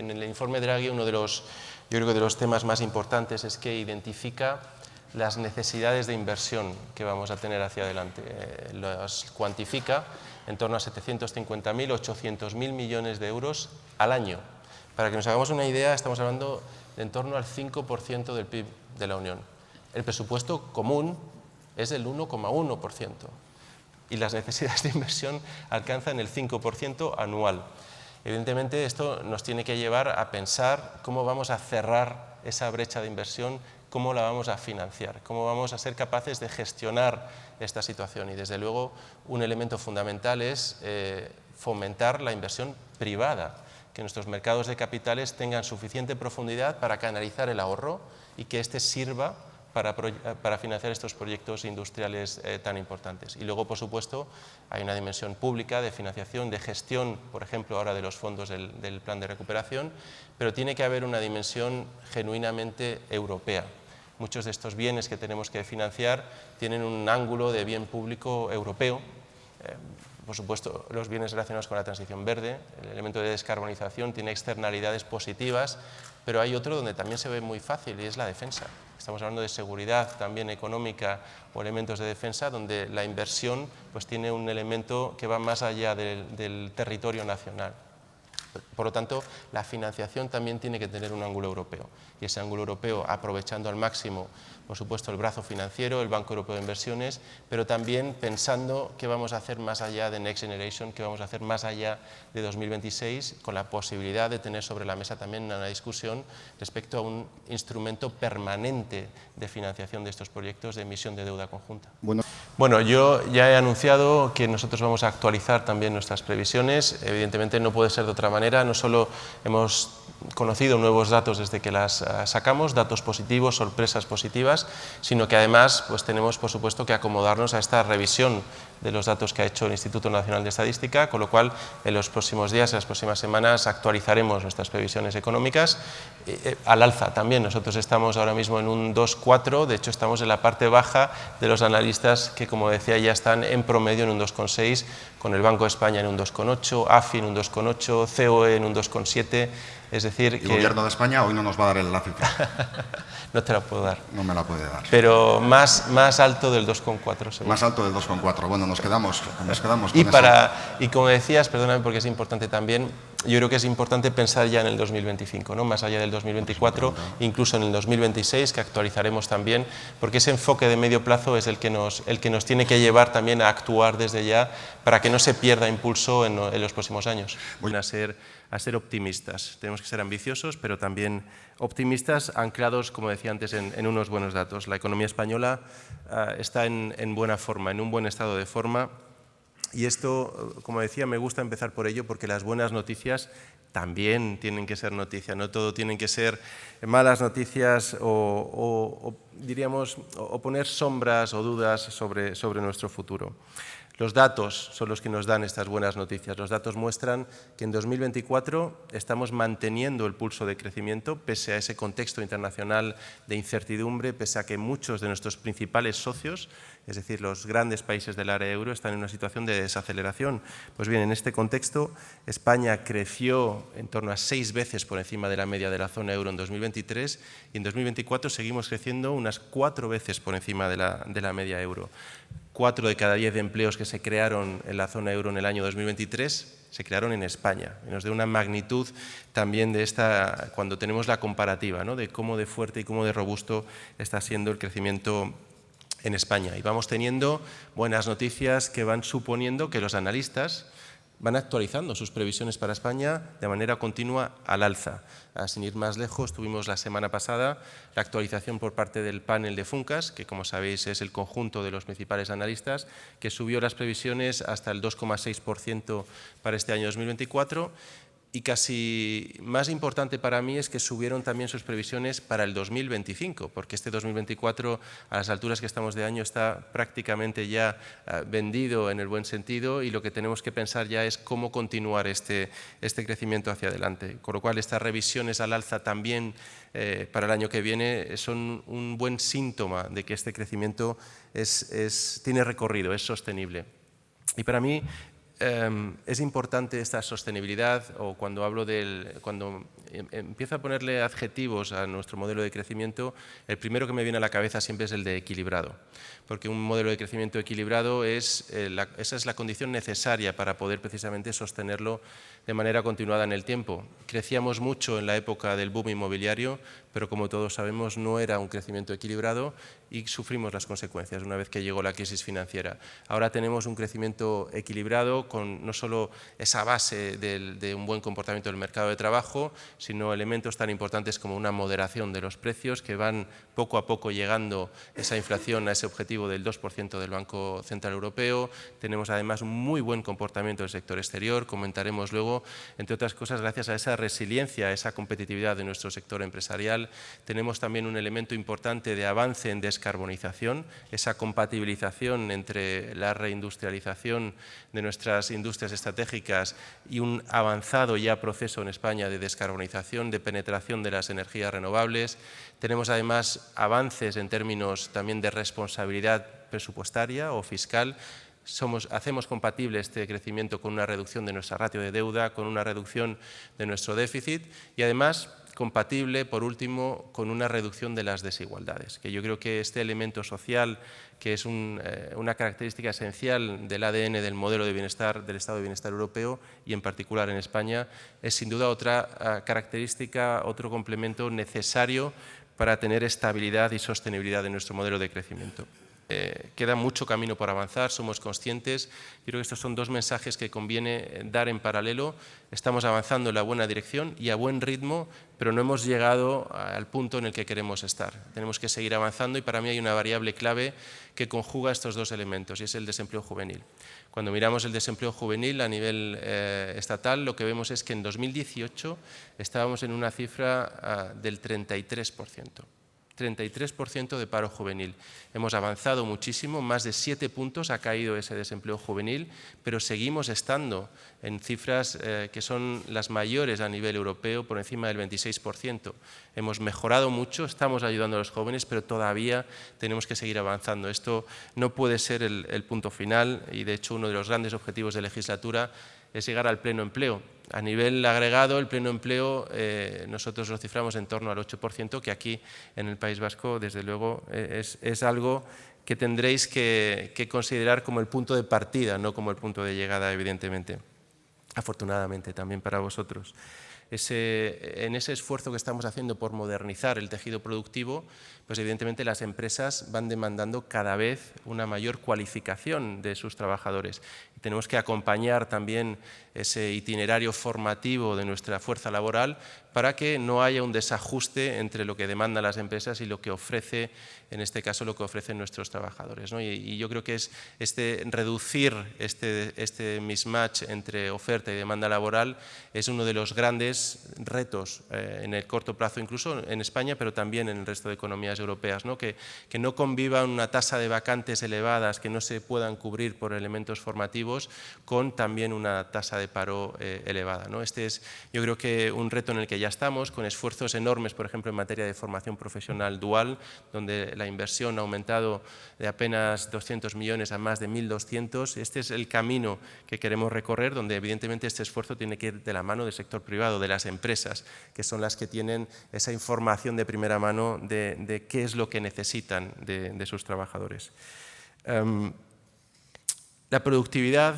En el informe Draghi yo creo que de los temas más importantes es que identifica las necesidades de inversión que vamos a tener hacia adelante. Las cuantifica en torno a 750.000, 800.000 millones de euros al año. Para que nos hagamos una idea, estamos hablando de en torno al 5% del PIB de la Unión. El presupuesto común es del 1,1% y las necesidades de inversión alcanzan el 5% anual. Evidentemente, esto nos tiene que llevar a pensar cómo vamos a cerrar esa brecha de inversión, cómo la vamos a financiar, cómo vamos a ser capaces de gestionar esta situación. Y desde luego, un elemento fundamental es fomentar la inversión privada, que nuestros mercados de capitales tengan suficiente profundidad para canalizar el ahorro y que éste sirva para financiar estos proyectos industriales tan importantes. Y luego, por supuesto, hay una dimensión pública de financiación, de gestión, por ejemplo, ahora de los fondos del plan de recuperación, pero tiene que haber una dimensión genuinamente europea. Muchos de estos bienes que tenemos que financiar tienen un ángulo de bien público europeo. Por supuesto, los bienes relacionados con la transición verde, el elemento de descarbonización tiene externalidades positivas, pero hay otro donde también se ve muy fácil y es la defensa. Estamos hablando de seguridad también económica o elementos de defensa donde la inversión pues, tiene un elemento que va más allá del territorio nacional. Por lo tanto, la financiación también tiene que tener un ángulo europeo y ese ángulo europeo aprovechando al máximo, por supuesto, el brazo financiero, el Banco Europeo de Inversiones, pero también pensando qué vamos a hacer más allá de Next Generation, qué vamos a hacer más allá de 2026, con la posibilidad de tener sobre la mesa también una discusión respecto a un instrumento permanente de financiación de estos proyectos de emisión de deuda conjunta. Bueno, yo ya he anunciado que nosotros vamos a actualizar también nuestras previsiones. Evidentemente no puede ser de otra manera. No solo hemos conocido nuevos datos desde que las sacamos, datos positivos, sorpresas positivas, sino que además pues, tenemos, por supuesto, que acomodarnos a esta revisión de los datos que ha hecho el Instituto Nacional de Estadística, con lo cual en los próximos días, en las próximas semanas, actualizaremos nuestras previsiones económicas al alza también. Nosotros estamos ahora mismo en un 2,4, de hecho estamos en la parte baja de los analistas que, como decía, ya están en promedio en un 2,6, con el Banco de España en un 2,8, AFI en un 2,8, COE en un 2,7, es decir El Gobierno de España hoy no nos va a dar la cifra. No te la puedo dar. No me la puede dar. Pero más alto del 2,4 seguro. Más alto del 2,4. Bueno, nos quedamos con y como decías, perdóname porque es importante también, yo creo que es importante pensar ya en el 2025, ¿no? Más allá del 2024, incluso en el 2026, que actualizaremos también, porque ese enfoque de medio plazo es el que nos tiene que llevar también a actuar desde ya para que no se pierda impulso en los próximos años. A ser optimistas. Tenemos que ser ambiciosos, pero también optimistas, anclados, como decía antes, en unos buenos datos. La economía española está en buena forma, en un buen estado de forma. Y esto, como decía, me gusta empezar por ello porque las buenas noticias también tienen que ser noticia, no todo tienen que ser malas noticias o poner sombras o dudas sobre nuestro futuro. Los datos son los que nos dan estas buenas noticias. Los datos muestran que en 2024 estamos manteniendo el pulso de crecimiento pese a ese contexto internacional de incertidumbre, pese a que muchos de nuestros principales socios, es decir, los grandes países del área euro, están en una situación de desaceleración. Pues bien, en este contexto, España creció en torno a 6 veces por encima de la media de la zona euro en 2023 y en 2024 seguimos creciendo unas 4 veces por encima de la media euro. 4 de cada 10 empleos que se crearon en la zona euro en el año 2023 se crearon en España. Y nos da una magnitud también de esta, cuando tenemos la comparativa, ¿no? De cómo de fuerte y cómo de robusto está siendo el crecimiento en España. Y vamos teniendo buenas noticias que van suponiendo que los analistas van actualizando sus previsiones para España de manera continua al alza. Sin ir más lejos, tuvimos la semana pasada la actualización por parte del panel de Funcas, que como sabéis es el conjunto de los principales analistas, que subió las previsiones hasta el 2,6% para este año 2024. Y casi más importante para mí es que subieron también sus previsiones para el 2025, porque este 2024, a las alturas que estamos de año, está prácticamente ya vendido en el buen sentido y lo que tenemos que pensar ya es cómo continuar este crecimiento hacia adelante. Con lo cual, estas revisiones al alza también para el año que viene son un buen síntoma de que este crecimiento tiene recorrido, es sostenible. Y para mí, es importante esta sostenibilidad, o cuando empiezo a ponerle adjetivos a nuestro modelo de crecimiento, el primero que me viene a la cabeza siempre es el de equilibrado, porque un modelo de crecimiento equilibrado esa es la condición necesaria para poder precisamente sostenerlo de manera continuada en el tiempo. Crecíamos mucho en la época del boom inmobiliario, pero como todos sabemos no era un crecimiento equilibrado y sufrimos las consecuencias una vez que llegó la crisis financiera. Ahora tenemos un crecimiento equilibrado con no solo esa base de un buen comportamiento del mercado de trabajo, sino elementos tan importantes como una moderación de los precios que van poco a poco llegando esa inflación a ese objetivo del 2% del Banco Central Europeo. Tenemos además un muy buen comportamiento del sector exterior, comentaremos luego, entre otras cosas, gracias a esa resiliencia, a esa competitividad de nuestro sector empresarial. Tenemos también un elemento importante de avance en descarbonización, esa compatibilización entre la reindustrialización de nuestras industrias estratégicas y un avanzado ya proceso en España de descarbonización, de penetración de las energías renovables. Tenemos además avances en términos también de responsabilidad presupuestaria o fiscal. Hacemos compatible este crecimiento con una reducción de nuestra ratio de deuda, con una reducción de nuestro déficit y además compatible, por último, con una reducción de las desigualdades, que yo creo que este elemento social, que es una característica esencial del ADN del modelo de bienestar, del Estado de Bienestar europeo y en particular en España, es sin duda otra característica, otro complemento necesario para tener estabilidad y sostenibilidad de nuestro modelo de crecimiento. Queda mucho camino por avanzar, somos conscientes. Yo creo que estos son dos mensajes que conviene dar en paralelo. Estamos avanzando en la buena dirección y a buen ritmo, pero no hemos llegado al punto en el que queremos estar. Tenemos que seguir avanzando y para mí hay una variable clave que conjuga estos dos elementos y es el desempleo juvenil. Cuando miramos el desempleo juvenil a nivel estatal, lo que vemos es que en 2018 estábamos en una cifra del 33%. 33% de paro juvenil. Hemos avanzado muchísimo, más de 7 puntos ha caído ese desempleo juvenil, pero seguimos estando en cifras que son las mayores a nivel europeo, por encima del 26%. Hemos mejorado mucho, estamos ayudando a los jóvenes, pero todavía tenemos que seguir avanzando. Esto no puede ser el punto final y, de hecho, uno de los grandes objetivos de legislatura es llegar al pleno empleo. A nivel agregado, el pleno empleo nosotros lo ciframos en torno al 8%, que aquí en el País Vasco, desde luego, es algo que tendréis que considerar como el punto de partida, no como el punto de llegada, evidentemente. Afortunadamente, también para vosotros. En ese esfuerzo que estamos haciendo por modernizar el tejido productivo, pues evidentemente las empresas van demandando cada vez una mayor cualificación de sus trabajadores. Y tenemos que acompañar también ese itinerario formativo de nuestra fuerza laboral para que no haya un desajuste entre lo que demandan las empresas y lo que ofrece, en este caso, lo que ofrecen nuestros trabajadores, ¿no? Y yo creo que es reducir este mismatch entre oferta y demanda laboral es uno de los grandes retos en el corto plazo, incluso en España, pero también en el resto de economías europeas, ¿no? Que no convivan una tasa de vacantes elevadas que no se puedan cubrir por elementos formativos con también una tasa de paro elevada, ¿no? Este es, yo creo que un reto en el que ya estamos, con esfuerzos enormes, por ejemplo, en materia de formación profesional dual, donde la inversión ha aumentado de apenas 200 millones a más de 1.200. Este es el camino que queremos recorrer, donde evidentemente este esfuerzo tiene que ir de la mano del sector privado, de las empresas, que son las que tienen esa información de primera mano de qué es lo que necesitan de sus trabajadores. La productividad,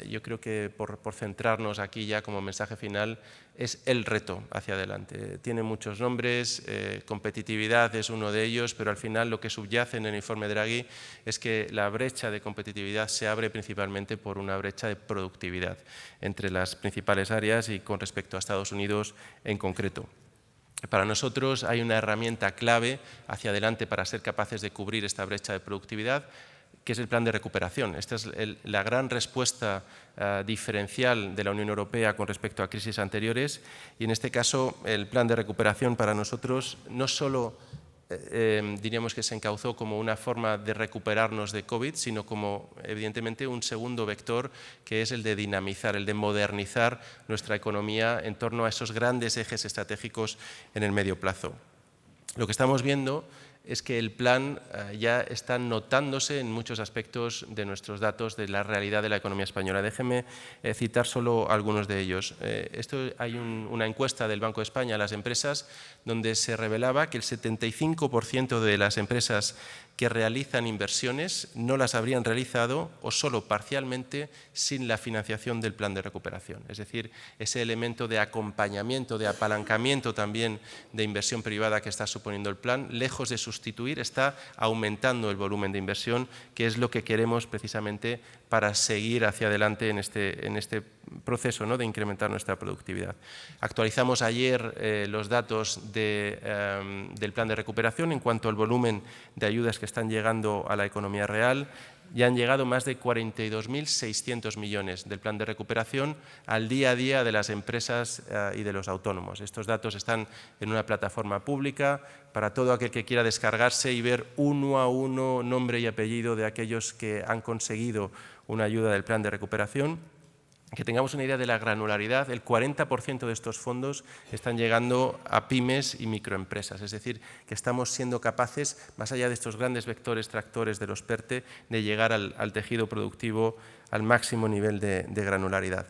yo creo que por centrarnos aquí ya como mensaje final, es el reto hacia adelante. Tiene muchos nombres, competitividad es uno de ellos, pero al final lo que subyace en el informe Draghi es que la brecha de competitividad se abre principalmente por una brecha de productividad entre las principales áreas y con respecto a Estados Unidos en concreto. Para nosotros hay una herramienta clave hacia adelante para ser capaces de cubrir esta brecha de productividad, que es el plan de recuperación. Esta es la gran respuesta diferencial de la Unión Europea con respecto a crisis anteriores y en este caso el plan de recuperación para nosotros no solo diríamos que se encauzó como una forma de recuperarnos de COVID, sino como evidentemente un segundo vector que es el de dinamizar, el de modernizar nuestra economía en torno a esos grandes ejes estratégicos en el medio plazo. Lo que estamos viendo es que el plan ya está notándose en muchos aspectos de nuestros datos de la realidad de la economía española. Déjeme citar solo algunos de ellos. Hay una encuesta del Banco de España a las empresas donde se revelaba que el 75% de las empresas que realizan inversiones no las habrían realizado o solo parcialmente sin la financiación del plan de recuperación. Es decir, ese elemento de acompañamiento, de apalancamiento también de inversión privada que está suponiendo el plan, lejos de sustituir, está aumentando el volumen de inversión, que es lo que queremos precisamente para seguir hacia adelante en este proceso, ¿no?, de incrementar nuestra productividad. Actualizamos ayer los datos del plan de recuperación en cuanto al volumen de ayudas que están llegando a la economía real. Ya han llegado más de 42.600 millones del plan de recuperación al día a día de las empresas y de los autónomos. Estos datos están en una plataforma pública para todo aquel que quiera descargarse y ver uno a uno nombre y apellido de aquellos que han conseguido una ayuda del plan de recuperación. Que tengamos una idea de la granularidad, el 40% de estos fondos están llegando a pymes y microempresas, es decir, que estamos siendo capaces, más allá de estos grandes vectores tractores de los PERTE, de llegar al tejido productivo al máximo nivel de granularidad.